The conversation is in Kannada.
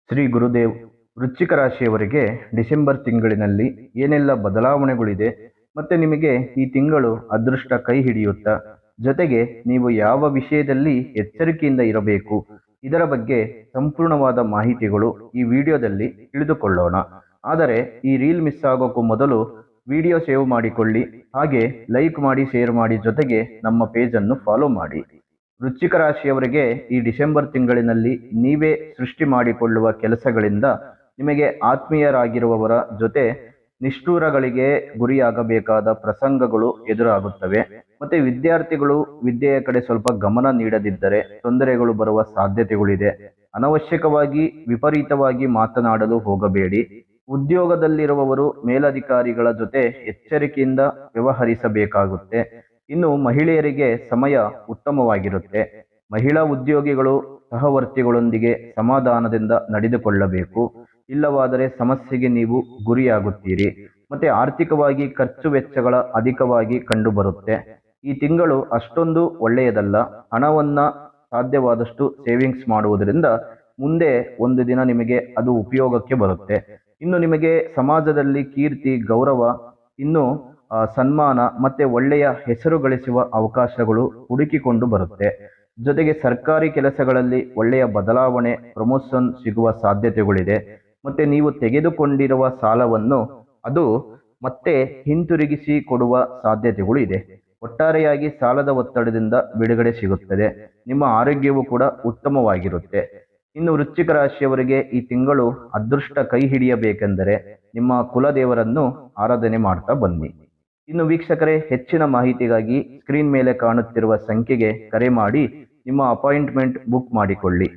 ಶ್ರೀ ಗುರುದೇವ್. ವೃಶ್ಚಿಕ ರಾಶಿಯವರಿಗೆ ಡಿಸೆಂಬರ್ ತಿಂಗಳಿನಲ್ಲಿ ಏನೆಲ್ಲ ಬದಲಾವಣೆಗಳಿದೆ ಮತ್ತು ನಿಮಗೆ ಈ ತಿಂಗಳು ಅದೃಷ್ಟ ಕೈ ಹಿಡಿಯುತ್ತಾ, ಜೊತೆಗೆ ನೀವು ಯಾವ ವಿಷಯದಲ್ಲಿ ಎಚ್ಚರಿಕೆಯಿಂದ ಇರಬೇಕು, ಇದರ ಬಗ್ಗೆ ಸಂಪೂರ್ಣವಾದ ಮಾಹಿತಿಗಳು ಈ ವಿಡಿಯೋದಲ್ಲಿ ತಿಳಿದುಕೊಳ್ಳೋಣ. ಆದರೆ ಈ ರೀಲ್ ಮಿಸ್ ಆಗೋಕ್ಕೂ ಮೊದಲು ವಿಡಿಯೋ ಸೇವ್ ಮಾಡಿಕೊಳ್ಳಿ, ಹಾಗೆ ಲೈಕ್ ಮಾಡಿ, ಶೇರ್ ಮಾಡಿ, ಜೊತೆಗೆ ನಮ್ಮ ಪೇಜನ್ನು ಫಾಲೋ ಮಾಡಿ. ವೃಶ್ಚಿಕ ರಾಶಿಯವರಿಗೆ ಈ ಡಿಸೆಂಬರ್ ತಿಂಗಳಿನಲ್ಲಿ ನೀವೇ ಸೃಷ್ಟಿ ಮಾಡಿಕೊಳ್ಳುವ ಕೆಲಸಗಳಿಂದ ನಿಮಗೆ ಆತ್ಮೀಯರಾಗಿರುವವರ ಜೊತೆ ನಿಷ್ಠೂರಗಳಿಗೆ ಗುರಿಯಾಗಬೇಕಾದ ಪ್ರಸಂಗಗಳು ಎದುರಾಗುತ್ತವೆ. ಮತ್ತೆ ವಿದ್ಯಾರ್ಥಿಗಳು ವಿದ್ಯೆಯ ಕಡೆ ಸ್ವಲ್ಪ ಗಮನ ನೀಡದಿದ್ದರೆ ತೊಂದರೆಗಳು ಬರುವ ಸಾಧ್ಯತೆಗಳಿದೆ. ಅನವಶ್ಯಕವಾಗಿ ವಿಪರೀತವಾಗಿ ಮಾತನಾಡಲು ಹೋಗಬೇಡಿ. ಉದ್ಯೋಗದಲ್ಲಿರುವವರು ಮೇಲಧಿಕಾರಿಗಳ ಜೊತೆ ಎಚ್ಚರಿಕೆಯಿಂದ ವ್ಯವಹರಿಸಬೇಕಾಗುತ್ತೆ. ಇನ್ನು ಮಹಿಳೆಯರಿಗೆ ಸಮಯ ಉತ್ತಮವಾಗಿರುತ್ತೆ. ಮಹಿಳಾ ಉದ್ಯೋಗಿಗಳು ಸಹವರ್ತಿಗಳೊಂದಿಗೆ ಸಮಾಧಾನದಿಂದ ನಡೆದುಕೊಳ್ಳಬೇಕು, ಇಲ್ಲವಾದರೆ ಸಮಸ್ಯೆಗೆ ನೀವು ಗುರಿಯಾಗುತ್ತೀರಿ. ಮತ್ತೆ ಆರ್ಥಿಕವಾಗಿ ಖರ್ಚು ವೆಚ್ಚಗಳ ಅಧಿಕವಾಗಿ ಕಂಡುಬರುತ್ತೆ. ಈ ತಿಂಗಳು ಅಷ್ಟೊಂದು ಒಳ್ಳೆಯದಲ್ಲ. ಹಣವನ್ನ ಸಾಧ್ಯವಾದಷ್ಟು ಸೇವಿಂಗ್ಸ್ ಮಾಡುವುದರಿಂದ ಮುಂದೆ ಒಂದು ದಿನ ನಿಮಗೆ ಅದು ಉಪಯೋಗಕ್ಕೆ ಬರುತ್ತೆ. ಇನ್ನು ನಿಮಗೆ ಸಮಾಜದಲ್ಲಿ ಕೀರ್ತಿ, ಗೌರವ, ಇನ್ನು ಸನ್ಮಾನ ಮತ್ತೆ ಒಳ್ಳೆಯ ಹೆಸರು ಗಳಿಸುವ ಅವಕಾಶಗಳು ಹುಡುಕಿಕೊಂಡು ಬರುತ್ತೆ. ಜೊತೆಗೆ ಸರ್ಕಾರಿ ಕೆಲಸಗಳಲ್ಲಿ ಒಳ್ಳೆಯ ಬದಲಾವಣೆ, ಪ್ರಮೋಷನ್ ಸಿಗುವ ಸಾಧ್ಯತೆಗಳಿದೆ. ಮತ್ತೆ ನೀವು ತೆಗೆದುಕೊಂಡಿರುವ ಸಾಲವನ್ನು ಅದು ಮತ್ತೆ ಹಿಂತಿರುಗಿಸಿ ಕೊಡುವ ಸಾಧ್ಯತೆಗಳು ಇದೆ. ಒಟ್ಟಾರೆಯಾಗಿ ಸಾಲದ ಒತ್ತಡದಿಂದ ಬಿಡುಗಡೆ ಸಿಗುತ್ತದೆ. ನಿಮ್ಮ ಆರೋಗ್ಯವು ಕೂಡ ಉತ್ತಮವಾಗಿರುತ್ತೆ. ಇನ್ನು ವೃಶ್ಚಿಕ ರಾಶಿಯವರಿಗೆ ಈ ತಿಂಗಳು ಅದೃಷ್ಟ ಕೈ ಹಿಡಿಯಬೇಕೆಂದರೆ ನಿಮ್ಮ ಕುಲದೇವರನ್ನು ಆರಾಧನೆ ಮಾಡ್ತಾ ಬನ್ನಿ. ಇನ್ನು ವೀಕ್ಷಕರೇ, ಹೆಚ್ಚಿನ ಮಾಹಿತಿಗಾಗಿ ಸ್ಕ್ರೀನ್ ಮೇಲೆ ಕಾಣುತ್ತಿರುವ ಸಂಖ್ಯೆಗೆ ಕರೆ ಮಾಡಿ ನಿಮ್ಮ ಅಪಾಯಿಂಟ್ಮೆಂಟ್ ಬುಕ್ ಮಾಡಿಕೊಳ್ಳಿ.